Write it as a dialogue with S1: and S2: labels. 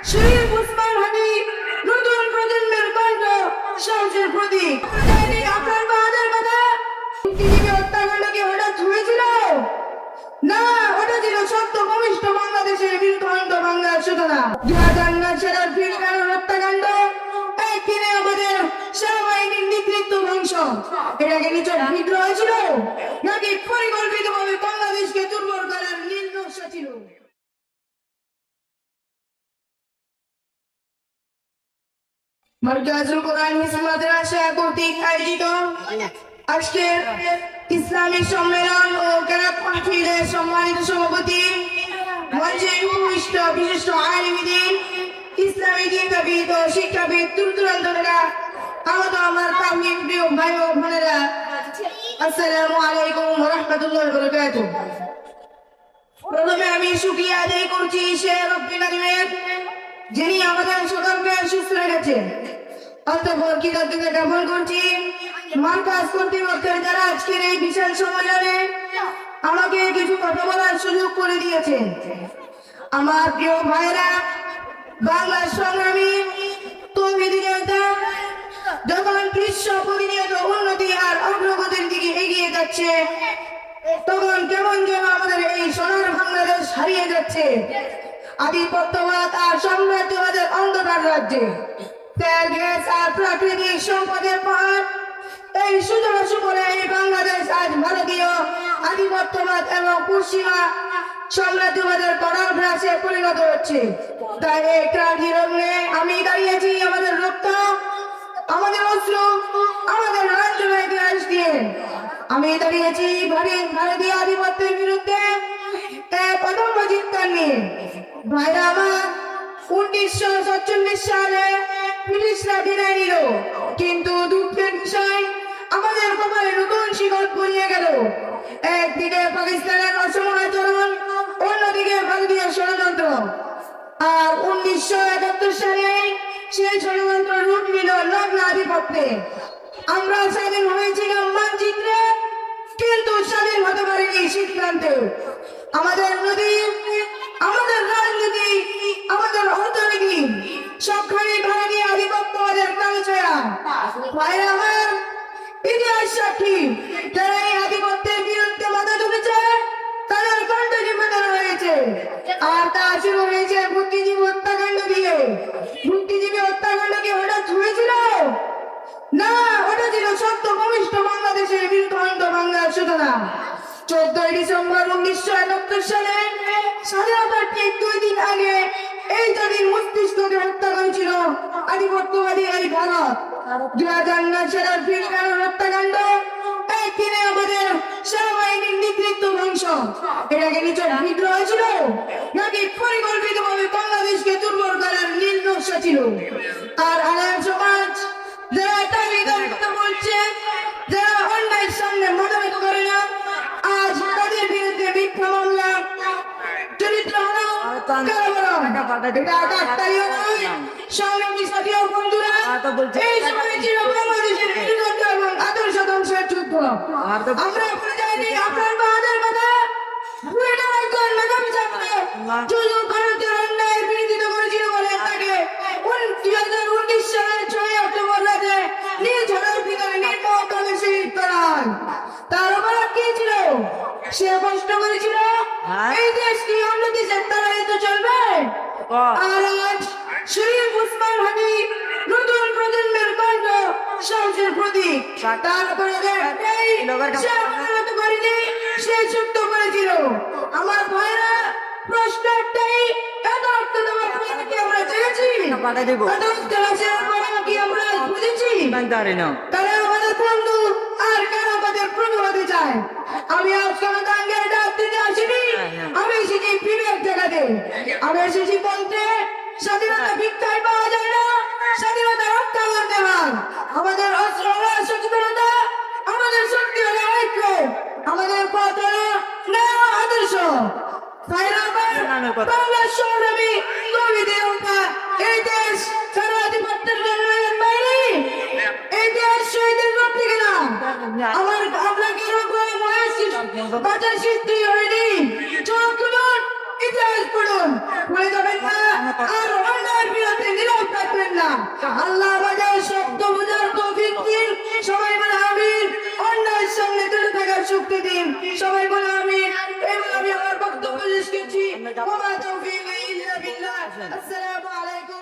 S1: শরীফ উসমান হাদি নতুন প্রজন্মের কণ্ঠ, সাহসের প্রতীক। আপনার বাহাদের কথা পৃথিবী হত্যাকাণ্ড কি হঠাৎ হয়েছিল? না, ওটা ছিল সত্য ভূমিষ্ঠ বাংলাদেশের বীরকণ্ঠ বাংলার সূচনা। 2009 সালের ফিলকানোর হত্যাকাণ্ড একদিনে আমাদের সেনাবাহিনীর নেতৃত্ব ধ্বংস। এটাকে নিছক বিদ্রোহ ছিল নাকি পরিকল্পিতভাবে বাংলাদেশকে দুর্বল করার নীল নকশা ছিল? মার্কাজুল কোরআন হিফজ মাদ্রাসা কর্তৃক আয়োজিত আজকের ইসলামী সম্মেলন ও কেরাত মাহফিলের সম্মানিত সভাপতি, মঞ্চে উপবিষ্ট বিশিষ্ট আলিমদ্বীন, ইসলামী চিন্তাবিদ ও শিক্ষাবিদ, দূর দূরান্তরা, আগত আমার তাওহীদ প্রিয় ভাই ও বোনেরা, আসসালামু আলাইকুম ওয়া রাহমাতুল্লাহি ওয়া বারাকাতুহু। প্রথমে আমি শুকরিয়া আদায় করছি সে রব্বিল আলামিনের, যিনি আমাদের সকলকে সুস্থ রেখেছেন। অতঃপর কৃতজ্ঞতা জ্ঞাপন করছি মার্কাজ কর্তৃপক্ষের, যারা আজকের এই বিশাল সম্মেলনে আমাকে কিছু কথা বলার সুযোগ করে দিয়েছেন। আমার প্রিয় ভাইরা, বাংলার সংগ্রামী তৌহিদি জনতা যখন বিশ্ব প্রতিনিয়ত উন্নতি আর অগ্রগতির দিকে এগিয়ে যাচ্ছে, তখন কেমন যেন আমাদের এই সোনার বাংলাদেশ হারিয়ে যাচ্ছে আধিপত্যবাদ আর সাম্রাজ্যবাদের অন্ধকার রাজ্যে। তেল, গ্যাস আর প্রাকৃতিক সম্পদের পাহাড়, এই সূচনা সুফলে এই বাংলাদেশ আজ ভারতীয় আধিপত্যবাদ এবং পশ্চিমা সাম্রাজ্যবাদের কড়ার গ্রাসে পরিণত হচ্ছে। তাই এই ক্রান্তির অগ্নে আমি দাঁড়িয়েছি আমাদের রক্ত, আমাদের অস্ত্র, আমাদের রাষ্ট্র ইতিহাস দিয়ে। আমি দাঁড়িয়েছি ভারতীয় আধিপত্যের বিরুদ্ধে এক অদম্য চিৎকার নিয়ে। ভাইরা আমার, 1947 সালে ব্রিটিশরা বিদায় নিল, কিন্তু দুঃখের বিষয় আমাদের কপালে নতুন শিকল পরিয়ে গেল। একদিকে পাকিস্তানের অসম আচরণ, অন্যদিকে ভারতীয় ষড়যন্ত্র। আর 1971 সালে সেই ষড়যন্ত্র রূপ নিল নগ্ন আধিপত্যে। আমরা স্বাধীন হয়েছিলাম মানচিত্রে, কিন্তু স্বাধীন হতে পারিনি সিদ্ধান্তে। আমাদের নদী, আমাদের রাজনীতি, আমাদের অর্থনীতি সবখানে ভারতীয় আধিপত্যবাদের কালছায়া। ভাইরা আমার, ইতিহাস সাক্ষী, যারা এই আধিপত্যের বিরুদ্ধে মাথা তুলেছে তাদের কণ্ঠ জীবিত হয়েছে। আর তা শুরু হয়েছে বুদ্ধিজীবী হত্যাকাণ্ড দিয়ে। বুদ্ধিজীবী হত্যাকাণ্ড কি হঠাৎ হয়েছিল? না, ওটা ছিল সত্য ভূমিষ্ঠ বাংলাদেশের বীরকণ্ঠ বাংলার সূচনা। 14 ডিসেম্বর 1971 সালে স্বাধীনতার ঠিক 2 দিন আগে এই জাতির মস্তিষ্ককে হত্যা করেছিল আধিপত্যবাদী এই ভারত। 2009 সালের ফিলকানোর হত্যাকাণ্ড একদিনে আমাদের সেনাবাহিনীর নেতৃত্ব ধ্বংস। এটাকে নিছক বিদ্রোহ ছিল নাকি পরিকল্পিতভাবে বাংলাদেশকে দুর্বল করার নীল নকশা ছিল? আর আলেম সমাজ যারা তালিকা বলছে, যারা অন্যায়ের সামনে মাথা নত করে না, আজ তাদের বিরুদ্ধে মিথ্যা মামলা, চরিত্র আদর্শ ধ্বংসের যুদ্ধ। আমরা ভুলে যাইনি আপনার বাহাদের কথা। ভুলে যাওয়ার জন্য ভারতের অন্যায়ের বিরোধিতা করেছিল বলে তাকে 2019 সালের 6 অক্টোবর রাতে নিজ ঘরের ভিতরে নির্মমভাবে শহীদ করা হয়। তার অপরাধ কি ছিল? সে প্রশ্ন করেছিল এই দেশ কি অন্য দেশের দ্বারাই তো চলবে? আর আজ শরীফ উসমান হাদি নতুন প্রজন্মের কণ্ঠ, সাহসের প্রতীক। তার অপরাধের সে অপরাধ করেনি, সে যুক্ত করেছিল। আমার ভাইরা, প্রশ্ন একটাই, এত অর্থ দেওয়ার পরে কি আমরা জেগেছি? এত অর্থের পরে কি আমরা বুঝেছি? তারা আমাদের বন্ধু আর কেন আমাদের প্রভু হতে চায়? আমি আজ কোন দাঙ্গের ডাক দিতে আসিনি, আমি এসেছি বিবেক জাগাতে। আমি এসেছি বলতে স্বাধীনতা ভিক্ষায় পাওয়া যায় না, স্বাধীনতা রক্ষা করতে হয়। আমাদের অস্ত্র হলো সচেতনতা, আমাদের শক্তি হলো ঐক্য, আমাদের পথ হলো ন্যায় আদর্শ। বাংলার সংগ্রামী তৌহিদি জনতা, এই দেশ কারো আধিপত্যের জন্য বাইরে, এই দেশ শহীদের রক্তে কিনা। আপনাকে বাঁচার সৃষ্টি হয়নি। চোখ খুলুন, ইতিহাস নামাজ পড়ুন, ভুলে যাবেন না, আর অন্যায়ের বিরুদ্ধে নীরব থাকবেন না। আল্লাহ আমাদের শব্দ বোঝার তৌফিক দিন। সবাই বলে আমিন। অন্যায়ের সামনে দূরে থাকার শক্তি দিন। সবাই বলে আমিন। এবার আমি আমার বক্তব্য শেষ করছি। ওয়া মা তাওফীক ইল্লা বিল্লাহ। আসসালামু আলাইকুম।